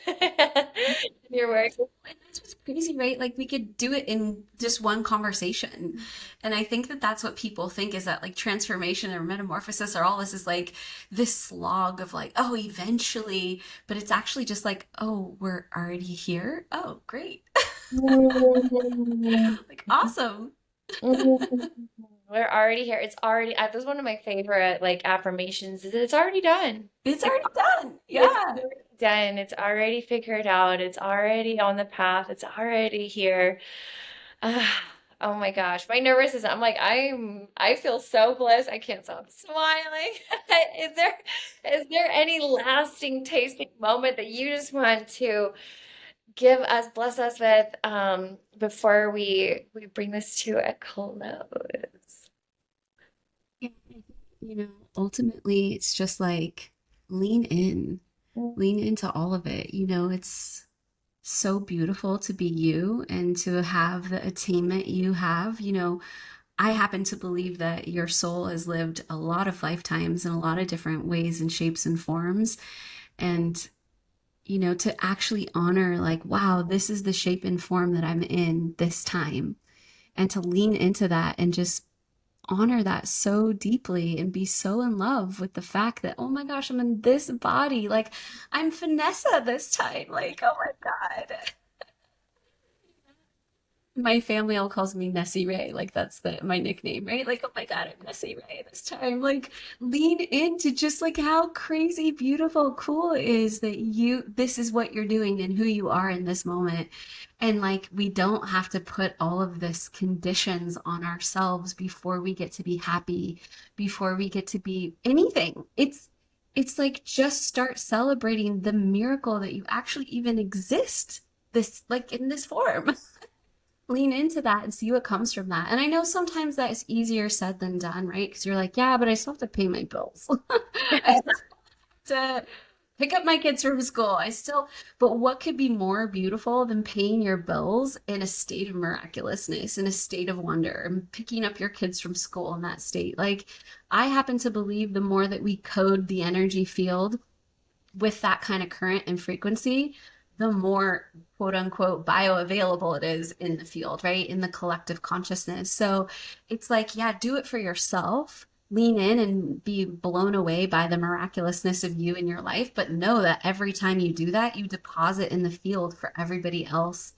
Your work. And that's what's crazy, right? Like we could do it in just one conversation. And I think that that's what people think is that like transformation or metamorphosis or all this is like this slog of like, oh, eventually, but it's actually just like, oh, we're already here. Oh, great. Like awesome. We're already here. It's already, this is one of my favorite like affirmations is that it's already done. It's It's already done. It's Yeah. already done. It's already figured out. It's already on the path. It's already here. Ah, oh my gosh, my nervous system. I feel so blessed. I can't stop smiling. Is there any lasting tasting moment that you just want to give us, bless us with, before we bring this to a close? Yeah, I think, ultimately it's just like lean in, lean into all of it. It's so beautiful to be you and to have the attainment you have. I happen to believe that your soul has lived a lot of lifetimes in a lot of different ways and shapes and forms. And, to actually honor, like, wow, this is the shape and form that I'm in this time. And to lean into that and just honor that so deeply and be so in love with the fact that, oh my gosh, I'm in this body. Like, I'm Vanessa this time. Like, oh my God. My family all calls me Nessie Ray. Like that's my nickname, right? Like, oh my God, I'm Nessie Ray this time. Like, lean into just like how crazy, beautiful, cool it is that this is what you're doing and who you are in this moment. And like, we don't have to put all of this conditions on ourselves before we get to be happy, before we get to be anything. It's like just start celebrating the miracle that you actually even exist this like in this form. Lean into that and see what comes from that. And I know sometimes that is easier said than done, right? Because you're like, yeah, but I still have to pay my bills. I still have to pick up my kids from school. But what could be more beautiful than paying your bills in a state of miraculousness, in a state of wonder, and picking up your kids from school in that state? Like, I happen to believe the more that we code the energy field with that kind of current and frequency, the more quote unquote bioavailable it is in the field, right? In the collective consciousness. So it's like, yeah, do it for yourself. Lean in and be blown away by the miraculousness of you in your life. But know that every time you do that, you deposit in the field for everybody else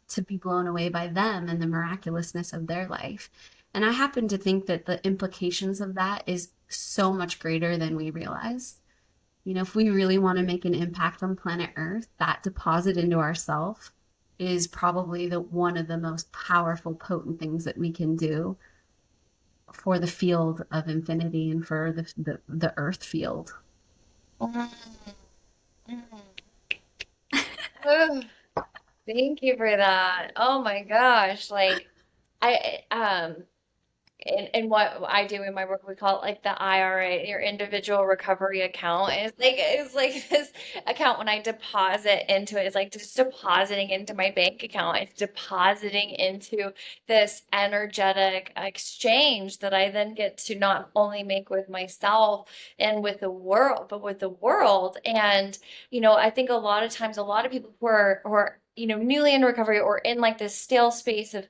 to be blown away by them and the miraculousness of their life. And I happen to think that the implications of that is so much greater than we realize. If we really want to make an impact on planet Earth, that deposit into ourself is probably the one of the most powerful, potent things that we can do for the field of infinity and for the earth field. Mm, mm. Ugh, thank you for that. Oh my gosh. Like in what I do in my work, we call it like the IRA, your individual recovery account. And it's like this account when I deposit into it, it's like just depositing into my bank account. It's depositing into this energetic exchange that I then get to not only make with myself and with the world, but with the world. And, I think a lot of times, a lot of people who are newly in recovery or in like this stale space of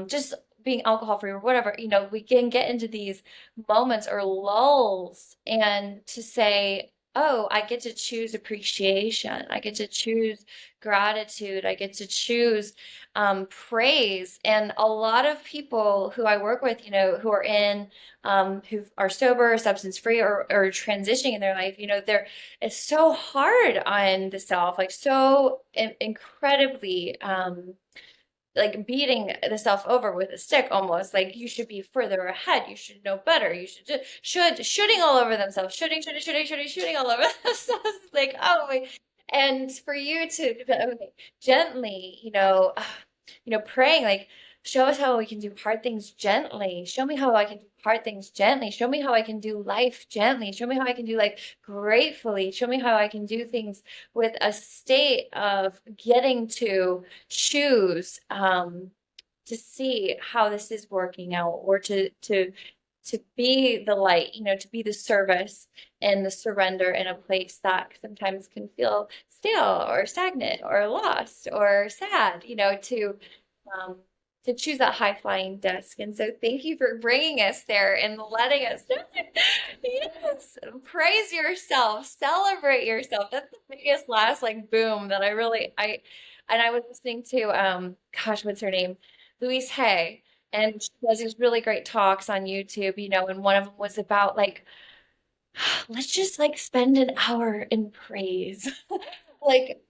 just being alcohol free or whatever, we can get into these moments or lulls and to say, oh, I get to choose appreciation. I get to choose gratitude. I get to choose praise. And a lot of people who I work with, who are who are sober, substance free, or transitioning in their life, it's so hard on the self, like so incredibly, like beating the self over with a stick almost like you should be further ahead, you should know better, you should shooting all over themselves, shooting all over themselves. It's like, oh my. And for you to gently, praying like, show us how we can do hard things gently, show me how I can do hard things gently, show me how I can do life gently, show me how I can do like gratefully, show me how I can do things with a state of getting to choose to see how this is working out, or to be the light, to be the service and the surrender in a place that sometimes can feel stale or stagnant or lost or sad, um, to choose that high flying disc. And so thank you for bringing us there and letting us know. Yes, praise yourself, celebrate yourself. That's the biggest last like boom that and I was listening to gosh, what's her name? Louise Hay. And she does these really great talks on YouTube, and one of them was about like, let's just like spend an hour in praise. Like,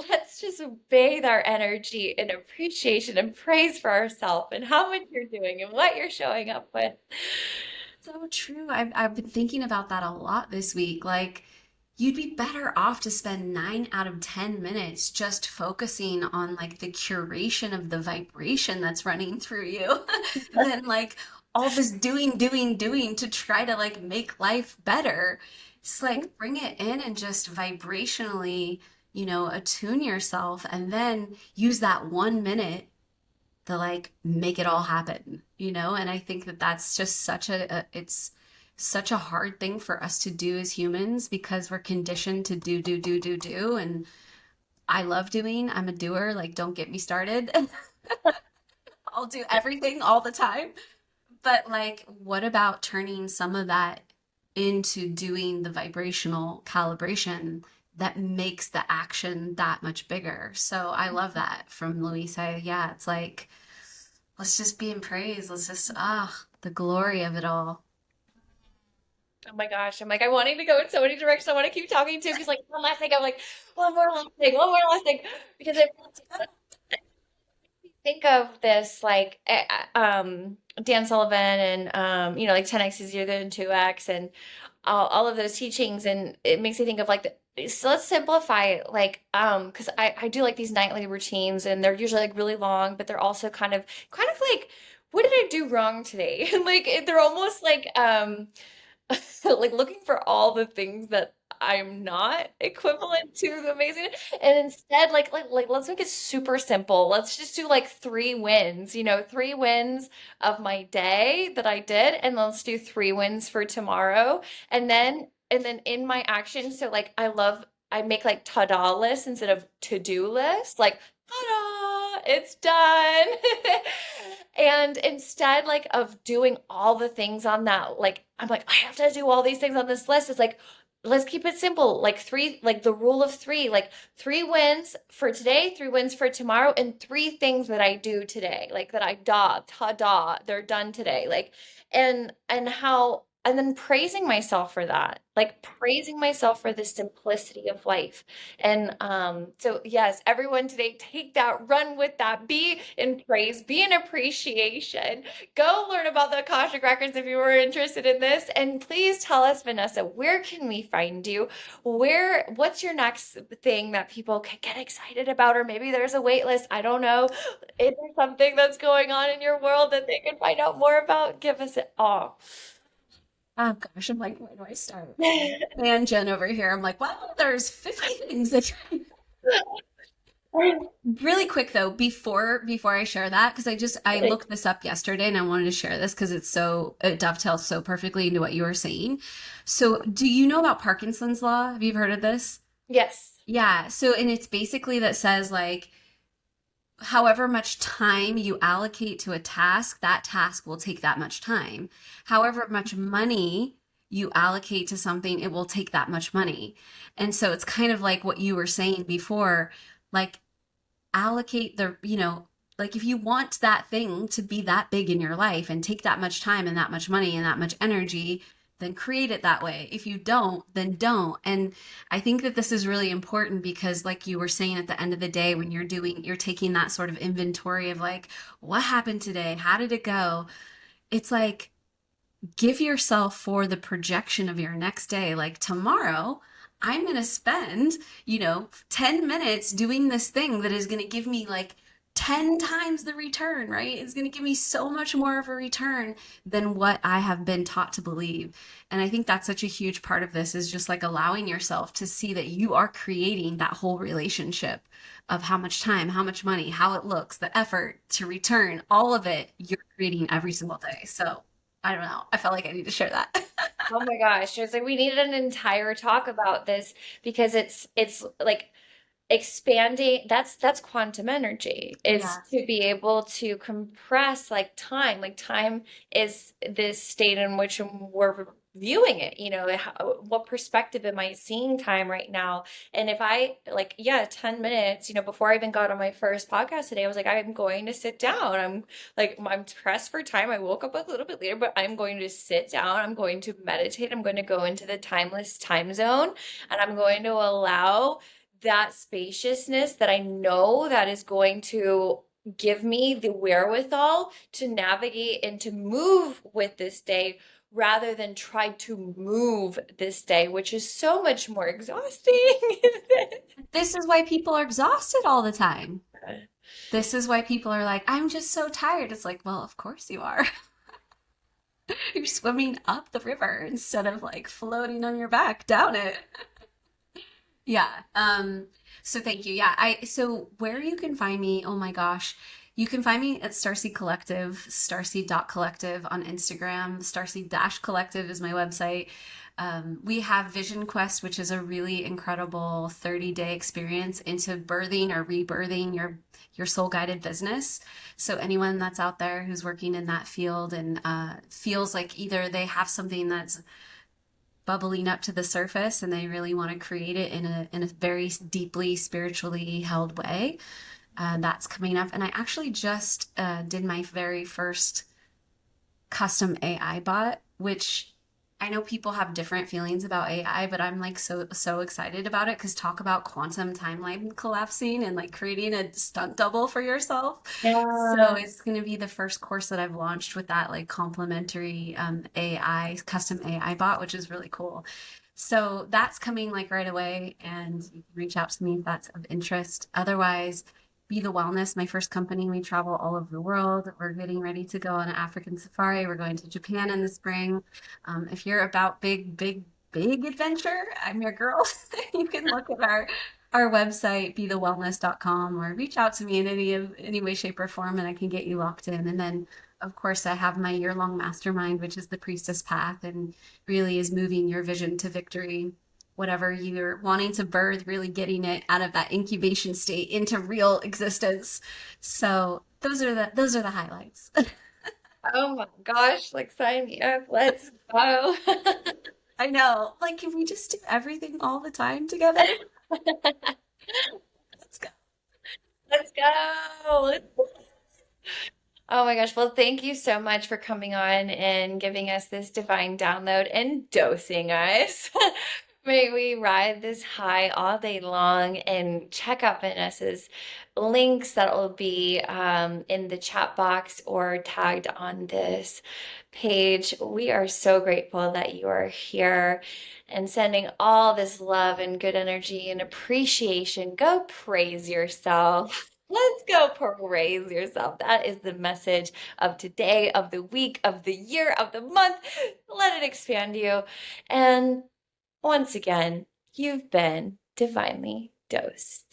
let's just bathe our energy in appreciation and praise for ourselves and how much you're doing and what you're showing up with. So true. I've been thinking about that a lot this week. Like, you'd be better off to spend 9 out of 10 minutes just focusing on like the curation of the vibration that's running through you than like all this doing to try to like make life better. It's like bring it in and just vibrationally, attune yourself and then use that 1 minute to like make it all happen, And I think that that's just it's such a hard thing for us to do as humans because we're conditioned to do. And I love doing, I'm a doer, like, don't get me started. I'll do everything all the time. But like, what about turning some of that into doing the vibrational calibration that makes the action that much bigger? So I love that from Louisa. Yeah, it's like, let's just be in praise. Let's just, the glory of it all. Oh my gosh. I'm like, I wanting to go in so many directions. I want to keep talking to because like one last thing. I'm like, one more last thing. Because it think of this like Dan Sullivan and like 10x is easier than 2x and all of those teachings, and it makes me think of like so let's simplify it, like because I do like these nightly routines and they're usually like really long, but they're also kind of like, what did I do wrong today? Like they're almost like like looking for all the things that I'm not equivalent to the amazing. And instead, like let's make it super simple. Let's just do like 3 wins, 3 wins of my day that I did, and let's do 3 wins for tomorrow. And then in my action, so like I make like ta-da lists instead of to-do lists. Like, ta-da, it's done. And instead, like, of doing all the things on that, like, I'm like, I have to do all these things on this list. It's like, let's keep it simple. Like three, like the rule of three, like 3 wins for today, 3 wins for tomorrow, and 3 things that I do today, like that I da, ta-da, they're done today. Like, and how and then praising myself for that, like praising myself for the simplicity of life. And so yes, everyone today, take that, run with that, be in praise, be in appreciation. Go learn about the Akashic Records if you were interested in this. And please tell us, Vanessa, where can we find you? What's your next thing that people can get excited about? Or maybe there's a wait list. I don't know. Is there something that's going on in your world that they can find out more about? Give us it all. Oh gosh, I'm like, where do I start? Man, Jen over here. I'm like, well, there's 50 things that really quick though, before I share that, because I looked this up yesterday and I wanted to share this because it dovetails so perfectly into what you were saying. So do you know about Parkinson's law? Have you heard of this? Yes. Yeah. So and it's basically that says like however much time you allocate to a task, that task will take that much time. However much money you allocate to something, it will take that much money. And so it's kind of like what you were saying before, like allocate like if you want that thing to be that big in your life and take that much time and that much money and that much energy, then create it that way. If you don't, then don't. And I think that this is really important because like you were saying at the end of the day when you're taking that sort of inventory of like what happened today? How did it go? It's like give yourself for the projection of your next day. Like tomorrow, I'm going to spend, 10 minutes doing this thing that is going to give me like 10 times the return, right? It's going to give me so much more of a return than what I have been taught to believe. And I think that's such a huge part of this is just like allowing yourself to see that you are creating that whole relationship of how much time, how much money, how it looks, the effort to return, all of it, you're creating every single day. So I don't know. I felt like I need to share that. Oh my gosh. It's like we needed an entire talk about this because it's like expanding, that's quantum energy, is Yes. to be able to compress like time is this state in which we're viewing it, what perspective am I seeing time right now? And if I like, yeah, 10 minutes, before I even got on my first podcast today, I was like, I'm going to sit down. I'm pressed for time. I woke up a little bit later, but I'm going to sit down, I'm going to meditate, I'm going to go into the timeless time zone, and I'm going to allow that spaciousness that I know that is going to give me the wherewithal to navigate and to move with this day rather than try to move this day, which is so much more exhausting. This is why people are exhausted all the time. This is why people are like, I'm just so tired. It's like, well, of course you are. You're swimming up the river instead of like floating on your back down it. Yeah. So thank you. Yeah. So where you can find me, oh my gosh, you can find me at Starseed Collective, starseed.collective on Instagram. Starseed-collective is my website. We have Vision Quest, which is a really incredible 30-day experience into birthing or rebirthing your soul guided business. So anyone that's out there who's working in that field and feels like either they have something that's bubbling up to the surface and they really want to create it in a very deeply spiritually held way. That's coming up. And I actually just did my very first custom AI bot, which I know people have different feelings about AI, but I'm like so excited about it because talk about quantum timeline collapsing and like creating a stunt double for yourself. So Yeah. it's going to be the first course that I've launched with that like complimentary AI custom AI bot, which is really cool. So that's coming like right away, and you can reach out to me if that's of interest. Otherwise, be the Wellness, my first company. We travel all over the world. We're getting ready to go on an African safari. We're going to Japan in the spring. If you're about big adventure, I'm your girl. You can look at our website, bethewellness.com, or reach out to me in any way, shape, or form, and I can get you locked in. And then, of course, I have my year-long mastermind, which is the Priestess Path, and really is moving your vision to victory, whatever you're wanting to birth, really getting it out of that incubation state into real existence. So those are the highlights. Oh my gosh, like sign me up. Let's go. I know. Like, can we just do everything all the time together? Let's go. Let's go. Oh my gosh. Well, thank you so much for coming on and giving us this divine download and dosing us. May we ride this high all day long and check out Vanessa's links that will be in the chat box or tagged on this page. We are so grateful that you are here and sending all this love and good energy and appreciation. Go praise yourself. Let's go praise yourself. That is the message of today, of the week, of the year, of the month. Let it expand you. And once again, you've been divinely dosed.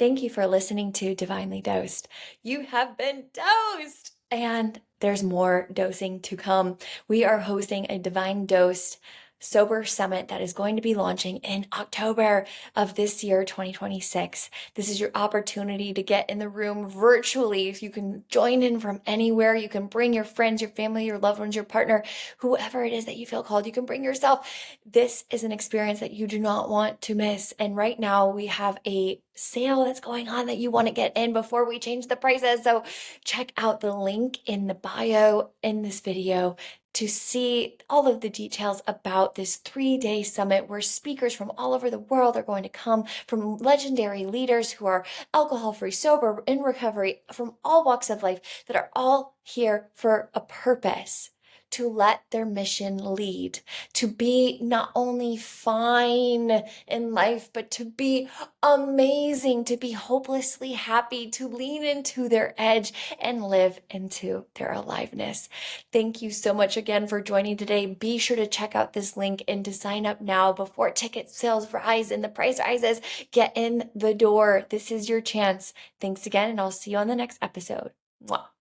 Thank you for listening to Divinely Dosed. You have been dosed! And there's more dosing to come. We are hosting a Divine Dosed Sober Summit that is going to be launching in October of this year, 2026. This is your opportunity to get in the room virtually. You can join in from anywhere. You can bring your friends, your family, your loved ones, your partner, whoever it is that you feel called. You can bring yourself. This is an experience that you do not want to miss. And right now we have a sale that's going on that you want to get in before we change the prices. So check out the link in the bio in this video to see all of the details about this 3-day summit where speakers from all over the world are going to come, from legendary leaders who are alcohol-free, sober, in recovery, from all walks of life, that are all here for a purpose, to let their mission lead, to be not only fine in life, but to be amazing, to be hopelessly happy, to lean into their edge and live into their aliveness. Thank you so much again for joining today. Be sure to check out this link and to sign up now before ticket sales rise and the price rises. Get in the door. This is your chance. Thanks again, and I'll see you on the next episode. Mwah.